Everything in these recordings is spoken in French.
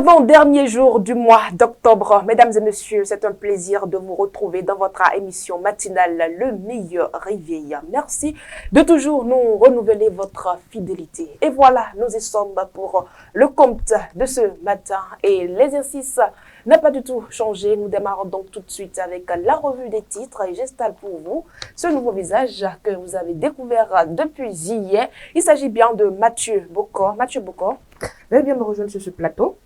Avant-dernier jour du mois d'octobre, mesdames et messieurs, c'est un plaisir de vous retrouver dans votre émission matinale Le Meilleur Réveil. Merci de toujours nous renouveler votre fidélité. Et voilà, nous y sommes pour le compte de ce matin et l'exercice n'a pas du tout changé. Nous démarrons donc tout de suite avec la revue des titres et j'installe pour vous ce nouveau visage que vous avez découvert depuis hier. Il s'agit bien de Mathieu Bokor. Mathieu Bokor, veuillez bien me rejoindre sur ce plateau.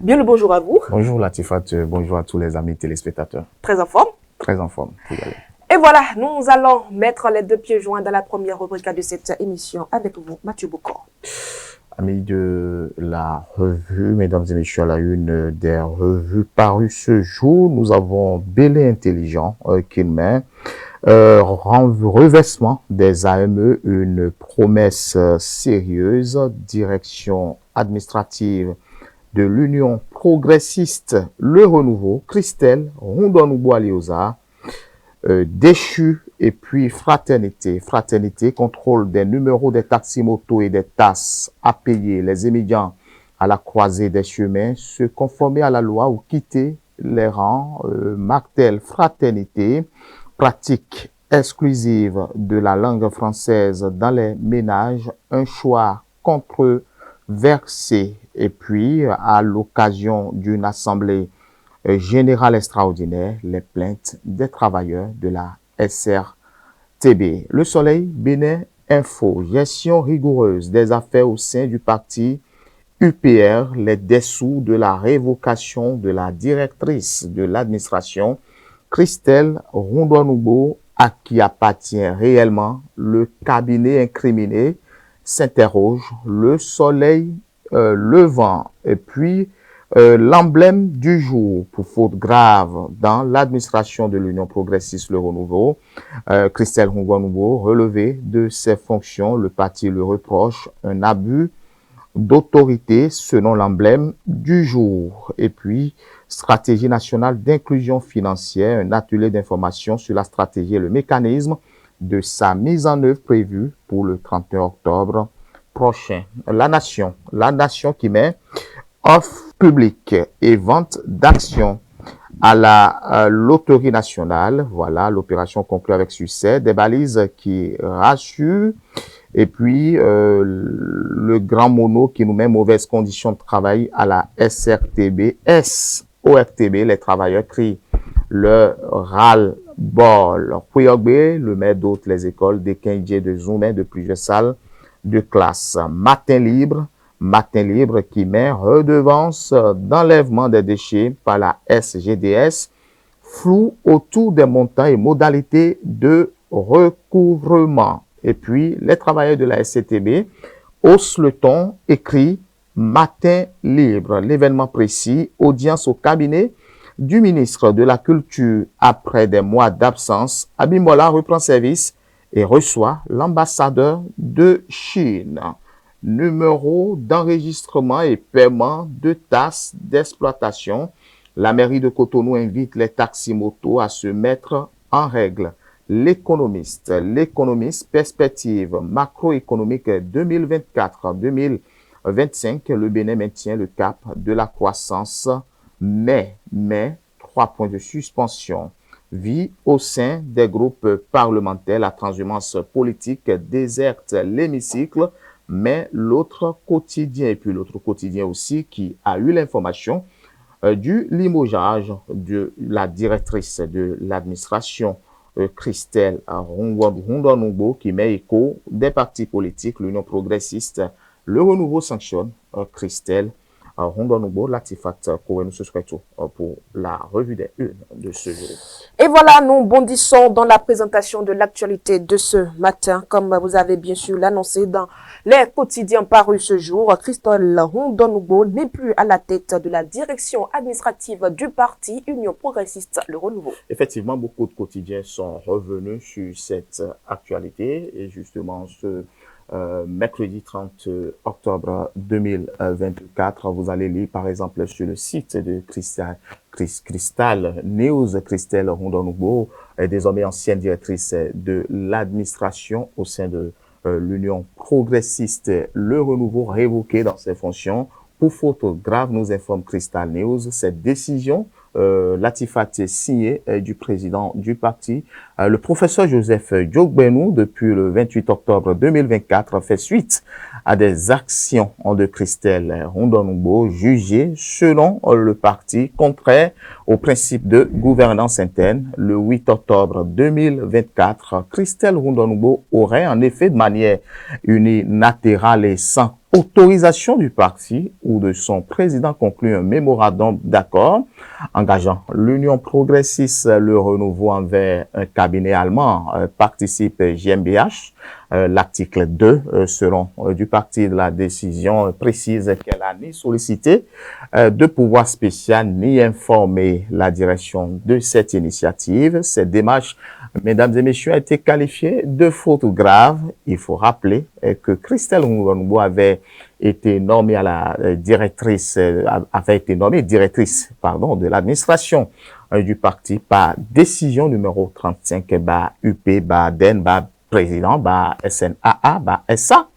Bien le bonjour à vous. Bonjour Latifat, bonjour à tous les amis téléspectateurs. Très en forme. Très en forme. Et voilà, nous allons mettre les deux pieds joints dans la première rubrique de cette émission avec vous, Mathieu Bokor. Amis de la revue, mesdames et messieurs, à la une des revues parues ce jour, nous avons Bélé Intelligent qui met reversement des AME, une promesse sérieuse, direction administrative de l'Union progressiste Le Renouveau, Christelle Rondon-Nouveau-Aliosa, déchu et puis fraternité. Fraternité, contrôle des numéros des taxis-motos et des tasses à payer les émigrants à la croisée des chemins, se conformer à la loi ou quitter les rangs. Martel, fraternité, pratique exclusive de la langue française dans les ménages, un choix controversé. Et puis, à l'occasion d'une assemblée générale extraordinaire, les plaintes des travailleurs de la SRTB. Le Soleil, Bénin Info, gestion rigoureuse des affaires au sein du parti UPR, les dessous de la révocation de la directrice de l'administration, Christelle Rondon-Nouveau, à qui appartient réellement le cabinet incriminé, s'interroge. Le Soleil levant et puis l'emblème du jour pour faute grave dans l'administration de l'Union progressiste Le Renouveau, Christelle Rondon-Nouveau, relevé de ses fonctions, le parti le reproche un abus d'autorité selon l'emblème du jour. Et puis, stratégie nationale d'inclusion financière, un atelier d'information sur la stratégie et le mécanisme de sa mise en œuvre prévue pour le 31 octobre prochain. La Nation qui met offre publique et vente d'actions à la loterie nationale. Voilà, l'opération conclue avec succès. Des balises qui rassurent. Et puis, le grand mono qui nous met mauvaises conditions de travail à la SRTB. SORTB, les travailleurs crient le ras-le-bol. Kouyogbe, le maire d'autres les écoles, des Kindjé de Zoumé, de plusieurs salles de classe. Matin libre qui met redevance d'enlèvement des déchets par la SGDS, flou autour des montants et modalités de recouvrement. Et puis, les travailleurs de la SCTB haussent le ton, écrit Matin libre. L'événement précis, audience au cabinet du ministre de la Culture après des mois d'absence. Abimbola reprend service et reçoit l'ambassadeur de Chine. Numéro d'enregistrement et paiement de tasses d'exploitation. La mairie de Cotonou invite les taxis-motos à se mettre en règle. L'économiste, perspective macroéconomique 2024-2025, le Bénin maintient le cap de la croissance, mais 3 points de suspension. Vie au sein des groupes parlementaires, la transhumance politique déserte l'hémicycle, mais l'autre quotidien, et puis l'autre quotidien aussi qui a eu l'information du limogeage de la directrice de l'administration, Christelle Rondon-Nouveau, qui met écho des partis politiques, l'Union progressiste, Le Renouveau sanctionne Christelle Rondon-Nouveau. Latifat Kowe, nous souhaitons pour la revue des unes de ce jour. Et voilà, nous bondissons dans la présentation de l'actualité de ce matin. Comme vous avez bien sûr l'annoncé dans les quotidiens parus ce jour, Christelle Rondon-Nouveau n'est plus à la tête de la direction administrative du parti Union progressiste Le Renouveau. Effectivement, beaucoup de quotidiens sont revenus sur cette actualité et justement ce mercredi 30 octobre 2024, vous allez lire par exemple sur le site de Cristal News, Christelle Rondon-Nouveau, désormais ancienne directrice de l'administration au sein de l'Union progressiste Le Renouveau, révoquée dans ses fonctions pour faute grave, nous informe Crystal News. Cette décision, Latifat signée du président du parti, le professeur Joseph Diogbenou, depuis le 28 octobre 2024, fait suite à des actions de Christelle Rondonogbo jugées, selon le parti, contraires au principe de gouvernance interne. Le 8 octobre 2024, Christelle Rondonogbo aurait en effet de manière unilatérale et sans autorisation du parti ou de son président conclu un mémorandum d'accord engageant l'Union progressiste, le renouveau envers un cabinet allemand, participe GmbH. L'article 2, selon du parti de la décision, précise qu'elle a ni sollicité de pouvoir spécial ni informé la direction de cette initiative. Cette démarche, mesdames et messieurs, a été qualifiée de faute grave. Il faut rappeler que Christelle Rondonogbo avait été nommée à la directrice, de l'administration du parti par décision numéro 35 UP DEN président SNAA SA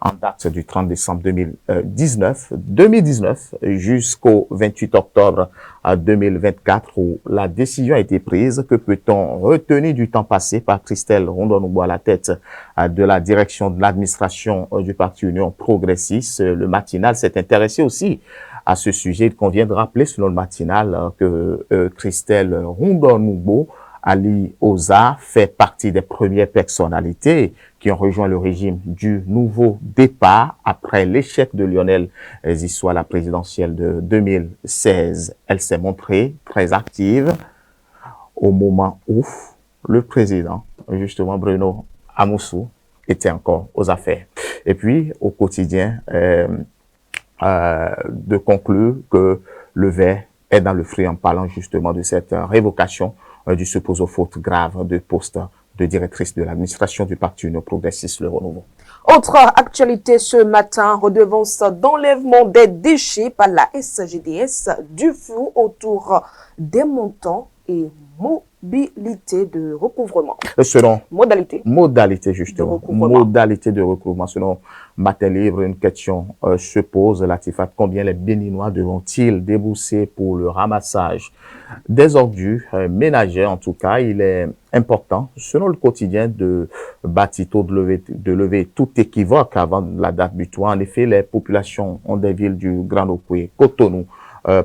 en date du 30 décembre 2019 jusqu'au 28 octobre 2024 où la décision a été prise. Que peut-on retenir du temps passé par Christelle Rondonogbo à la tête de la direction de l'administration du parti Union progressiste? Le matinal s'est intéressé aussi à ce sujet. Il convient de rappeler, selon le matinal, que Christelle Rondonogbo, Ali Oza, fait partie des premières personnalités qui ont rejoint le régime du nouveau départ après l'échec de Lionel Zisso à la présidentielle de 2016. Elle s'est montrée très active au moment où le président, justement Bruno Amoussou, était encore aux affaires. Et puis, au quotidien, de conclure que le verre est dans le fruit en parlant justement de cette révocation du supposé faute grave de poste de directrice de l'administration du parti Union progressiste Le Renouveau. Autre actualité ce matin, redevance d'enlèvement des déchets par la SGDS, du flou autour des montants et mobilité de recouvrement. Selon modalité justement, modalité de recouvrement. Selon Matin Libre, une question se pose, Latifat, combien les Béninois devront-ils débourser pour le ramassage des ordures ménagères? En tout cas, il est important, selon le quotidien de Batito, de lever tout équivoque avant la date butoir. En effet, les populations des villes du Grand Okoué, Cotonou,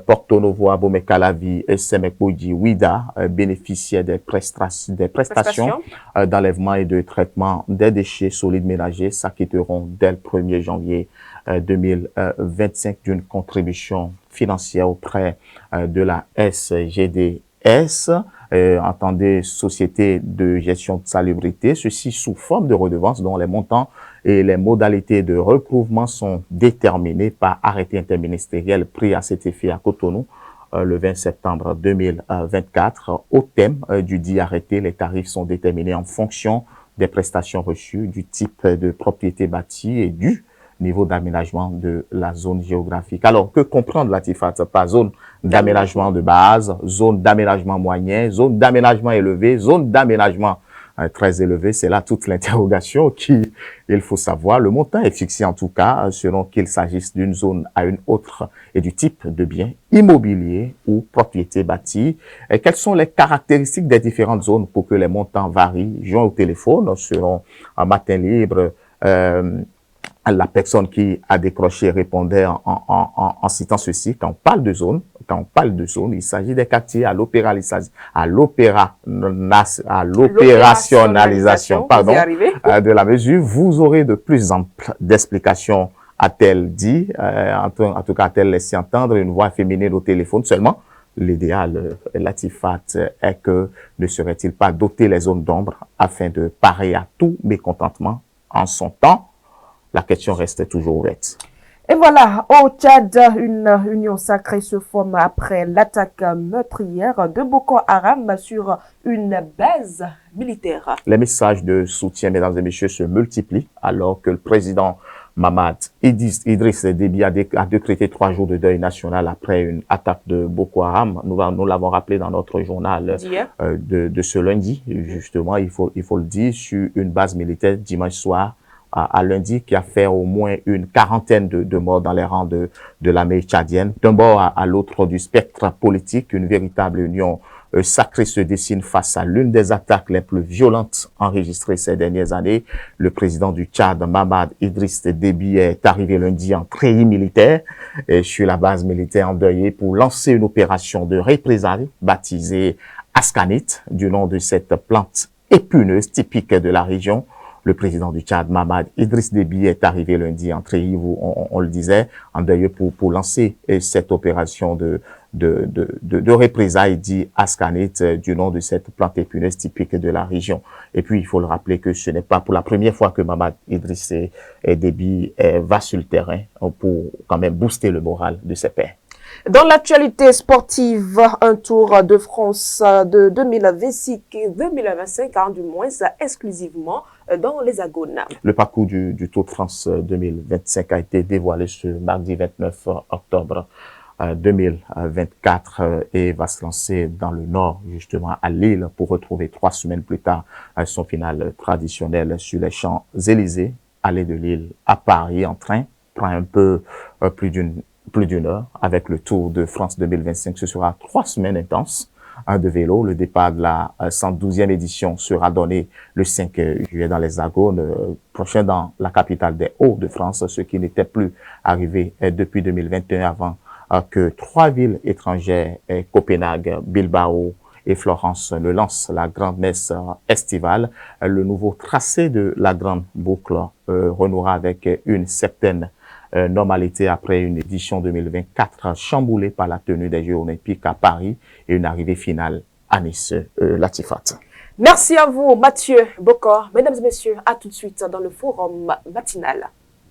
Porto Novo, Abomey, Calavi, Semek-Boudi, Ouida bénéficiaient des prestations d'enlèvement et de traitement des déchets solides ménagers, s'acquitteront dès le 1er janvier 2025 d'une contribution financière auprès de la SGDS. Entendez, Société de gestion de salubrité, ceci sous forme de redevance dont les montants et les modalités de recouvrement sont déterminés par arrêté interministériel pris à cet effet à Cotonou le 20 septembre 2024. Au thème du dit arrêté, les tarifs sont déterminés en fonction des prestations reçues, du type de propriété bâtie et du niveau d'aménagement de la zone géographique. Alors, que comprendre Latifat par zone d'aménagement de base, zone d'aménagement moyen, zone d'aménagement élevé, zone d'aménagement très élevé? C'est là toute l'interrogation il faut savoir. Le montant est fixé en tout cas selon qu'il s'agisse d'une zone à une autre et du type de bien immobilier ou propriété bâtie. Et quelles sont les caractéristiques des différentes zones pour que les montants varient? Joint au téléphone, selon un Matin Libre, la personne qui a décroché répondait en citant ceci: quand on parle de zone, il s'agit des quartiers à l'opérationnalisation, de la mesure. Vous aurez de plus amples d'explications, a-t-elle dit. En tout cas, a-t-elle laissé entendre une voix féminine au téléphone seulement. L'idéal, Latifat, est que ne serait-il pas doter les zones d'ombre afin de parer à tout mécontentement en son temps? La question reste toujours ouverte. Et voilà, au Tchad, une union sacrée se forme après l'attaque meurtrière de Boko Haram sur une base militaire. Les messages de soutien, mesdames et messieurs, se multiplient alors que le président Mamad Idriss Déby a décrété 3 jours de deuil national après une attaque de Boko Haram. Nous l'avons rappelé dans notre journal de ce lundi. Justement, il faut le dire, sur une base militaire dimanche soir à lundi, qui a fait au moins une quarantaine de morts dans les rangs de l'armée tchadienne. D'un bord à l'autre du spectre politique, une véritable union sacrée se dessine face à l'une des attaques les plus violentes enregistrées ces dernières années. Le président du Tchad, Mahamat Idriss Déby, est arrivé lundi en treillis militaire sur la base militaire endeuillée pour lancer une opération de représailles baptisée Askanit, du nom de cette plante épineuse typique de la région. Le président du Tchad, Mahamat Idriss Déby, est arrivé lundi en treillis, on le disait, endeuillé pour lancer cette opération de représailles dit Askanit, du nom de cette plante épineuse typique de la région. Et puis, il faut le rappeler que ce n'est pas pour la première fois que Mahamat Idriss Déby va sur le terrain pour quand même booster le moral de ses pairs. Dans l'actualité sportive, un Tour de France de 2025, du moins exclusivement dans l'Hexagone. Le parcours du Tour de France 2025 a été dévoilé ce mardi 29 octobre 2024 et va se lancer dans le nord, justement à Lille, pour retrouver 3 semaines plus tard son final traditionnel sur les Champs-Élysées. Aller de Lille à Paris en train prend un peu plus d'une heure. Avec le Tour de France 2025, ce sera 3 semaines intenses de vélo. Le départ de la 112e édition sera donné le 5 juillet dans l'Hexagone, prochain dans la capitale des Hauts-de-France, ce qui n'était plus arrivé depuis 2021 avant que 3 villes étrangères, Copenhague, Bilbao et Florence, ne lancent la grande messe estivale. Le nouveau tracé de la grande boucle renouera avec une certaine normalité après une édition 2024 chamboulée par la tenue des Jeux olympiques à Paris et une arrivée finale à Nice. Latifat. Merci à vous, Mathieu Bokor. Mesdames et messieurs, à tout de suite dans le forum matinal.